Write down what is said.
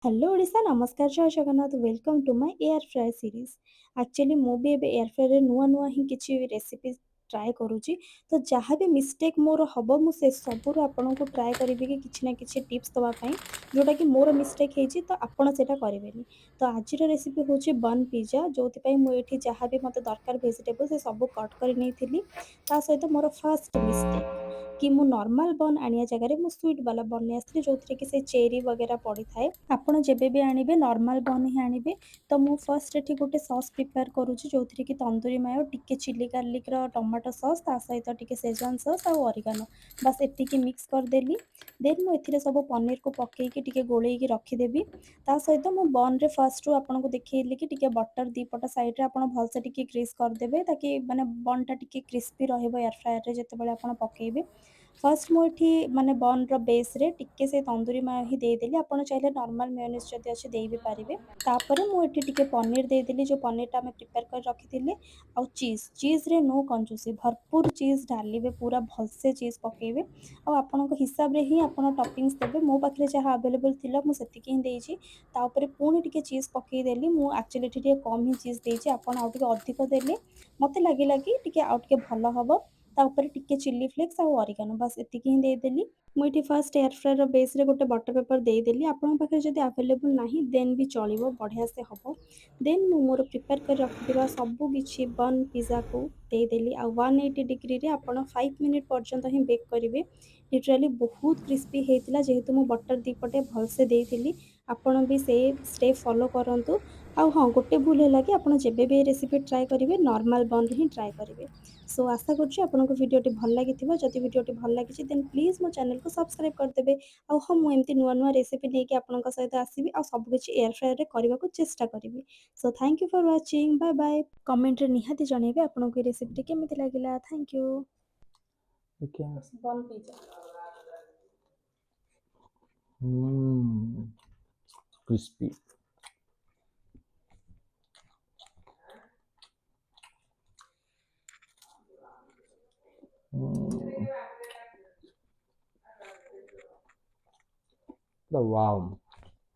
Hello Odisha ନମସ୍କାର ଜୟ Jagannath welcome to my air fry series. Actually ମୁଁ ବି ଏବେ ଏୟାର ଫ୍ରାଏରେ ନୂଆ ହିଁ କିଛି ରେସିପି ଟ୍ରାଏ କରୁଛି। ତ ଯାହା ବି ମିଷ୍ଟେକ୍ ମୋର ହେବ ମୁଁ ସେ ସବୁରୁ ଆପଣଙ୍କୁ ଟ୍ରାଏ କରିବି କି କିଛି ନା କିଛି ଟିପ୍ସ ଦେବା ପାଇଁ, ଯେଉଁଟାକି ମୋର ମିଷ୍ଟେକ୍ ହେଇଛି ତ ଆପଣ ସେଇଟା କରିବେନି। ତ ଆଜିର ରେସିପି ହେଉଛି ବନ୍ ପିଜ୍ଜା, ଯେଉଁଥିପାଇଁ ମୁଁ ଏଠି ଯାହା ବି ମୋତେ ଦରକାର ଭେଜିଟେବଲ୍ ସେ ସବୁ କଟ୍ କରି ନେଇଥିଲି। ତା ସହିତ ମୋର ଫାର୍ଷ୍ଟ ମିଷ୍ଟେକ୍ କି ମୁଁ ନର୍ମାଲ ବନ୍ ଆଣିବା ଜାଗାରେ ମୁଁ ସୁଇଟ୍ ବାଲା ବନ୍ ନେଇ ଆସିଥିଲି, ଯେଉଁଥିରେ କି ସେ ଚେରି ବଗେରା ପଡ଼ିଥାଏ। ଆପଣ ଯେବେ ବି ଆଣିବେ ନର୍ମାଲ ବନ୍ ହିଁ ଆଣିବେ। ତ ମୁଁ ଫାର୍ଷ୍ଟ ଏଠି ଗୋଟେ ସସ୍ ପ୍ରିପେୟାର କରୁଛି, ଯେଉଁଥିରେ କି ତନ୍ଦୁରୀ ମାୟୋ, ଟିକେ ଚିଲି ଗାର୍ଲିକର ଟମାଟୋ ସସ୍, ତା ସହିତ ଟିକେ ସେଜୱାନ୍ ସସ୍ ଆଉ ଅରିଗାନୋ, ବାସ୍ ଏତିକି ମିକ୍ସ କରିଦେଲି। ଦେନ୍ ମୁଁ ଏଥିରେ ସବୁ ପନିରକୁ ପକେଇକି ଟିକେ ଗୋଳେଇକି ରଖିଦେବି। ତା ସହିତ ମୁଁ ବନ୍ରେ ଫାର୍ଷ୍ଟରୁ ଆପଣଙ୍କୁ ଦେଖେଇଲି କି ଟିକେ ବଟର ଦୁଇପଟ ସାଇଡ଼ରେ ଆପଣ ଭଲସେ ଟିକେ ଗ୍ରୀସ୍ କରିଦେବେ, ତାକି ମାନେ ବନ୍ଟା ଟିକେ କ୍ରିସ୍ପି ରହିବ ଏୟାର ଫ୍ରାୟରରେ ଯେତେବେଳେ ଆପଣ ପକେଇବେ। ଫାର୍ଷ୍ଟ ମୁଁ ଏଠି ମାନେ ବନ୍ର ବେସ୍ରେ ଟିକେ ସେ ତନ୍ଦୁରୀ ମାୟୋ ହିଁ ଦେଇଦେଲି। ଆପଣ ଚାହିଁଲେ ନର୍ମାଲ ମେୟୋନିଜ୍ ଯଦି ଅଛି ଦେଇ ବି ପାରିବେ। ତାପରେ ମୁଁ ଏଠି ଟିକେ ପନିର ଦେଇଦେଲି, ଯେଉଁ ପନିରଟା ଆମେ ପ୍ରିପେୟାର କରି ରଖିଥିଲେ। ଆଉ ଚିଜ୍ରେ ନୋ କଞ୍ଜୁସି, ଭରପୁର ଚିଜ୍ ଢାଲିବେ, ପୁରା ଭଲସେ ଚିଜ୍ ପକେଇବେ। ଆଉ ଆପଣଙ୍କ ହିସାବରେ ହିଁ ଆପଣ ଟପିଂସ୍ ଦେବେ। ମୋ ପାଖରେ ଯାହା ଆଭେଲେବଲ୍ ଥିଲା ମୁଁ ସେତିକି ହିଁ ଦେଇଛି। ତା ଉପରେ ପୁଣି ଟିକେ ଚିଜ୍ ପକେଇଦେଲି। ମୁଁ ଆକ୍ଚୁଆଲି ଏଠି ଟିକେ କମ୍ ହିଁ ଚିଜ୍ ଦେଇଛି, ଆପଣ ଆଉ ଟିକେ ଅଧିକ ଦେଲେ ମୋତେ ଲାଗିଲା କି ଟିକେ ଆଉ ଟିକେ ଭଲ ହେବ। ତା ଉପରେ ଟିକେ ଚିଲି ଫ୍ଲେକ୍ସ ଆଉ ଅରିଗାନୋ, ବାସ୍ ଏତିକି ହିଁ ଦେଇଦେଲି। ମୁଁ ଏଠି ଫାର୍ଷ୍ଟ ଏୟାର ଫ୍ରାୟର ବେସ୍ରେ ଗୋଟେ ବଟର ପେପର ଦେଇଦେଲି। ଆପଣଙ୍କ ପାଖରେ ଯଦି ଆଭେଲେବଲ୍ ନାହିଁ ଦେନ୍ ବି ଚଳିବ, ବଢ଼ିଆ ସେ ହେବ। ଦେନ୍ ମୁଁ ମୋର ପ୍ରିପେୟାର କରି ରଖିଥିବା ସବୁ କିଛି ବନ୍ ପିଜ୍ଜାକୁ ଦେଇଦେଲି। ଆଉ 180 ଡିଗ୍ରୀରେ ଆପଣ 5 ମିନିଟ୍ ପର୍ଯ୍ୟନ୍ତ ହିଁ ବେକ୍ କରିବେ। ଲିଟରାଲି ବହୁତ କ୍ରିସ୍ପି ହେଇଥିଲା, ଯେହେତୁ ମୁଁ ବଟର ଦୁଇପଟେ ଭଲସେ ଦେଇଥିଲି। ଆପଣ ବି ସେଇ ଷ୍ଟେପ୍ ଫଲୋ କରନ୍ତୁ। ଆଉ ହଁ, ଗୋଟେ ଭୁଲ ହେଲା କି ଆପଣ ଯେବେ ବି ଏ ରେସିପି ଟ୍ରାଏ କରିବେ ନର୍ମାଲ ବନ୍ରେ ହିଁ ଟ୍ରାଏ କରିବେ। ସୋ ଆଶା କରୁଛି ଆପଣଙ୍କୁ ଭିଡ଼ିଓଟି ଭଲ ଲାଗିଥିବ। ଯଦି ଭିଡ଼ିଓଟି ଭଲ ଲାଗିଛି ଦେନ୍ ପ୍ଲିଜ୍ ମୋ ଚ୍ୟାନେଲକୁ ସବସ୍କ୍ରାଇବ୍ କରିଦେବେ। ଆଉ ହଁ, ମୁଁ ଏମିତି ନୂଆ ରେସିପି ନେଇକି ଆପଣଙ୍କ ସହିତ ଆସିବି, ଆଉ ସବୁକିଛି ଏୟାର ଫ୍ରାୟରରେ କରିବାକୁ ଚେଷ୍ଟା କରିବି। So thank you for watching, bye bye. କମେଣ୍ଟରେ ନିହାତି ଜଣାଇବେ ଆପଣଙ୍କୁ ଏ ରେସିପିଟି କେମିତି ଲାଗିଲା। Thank you. ଦେଖିଆ bun pizza. crispy. Mm, wow.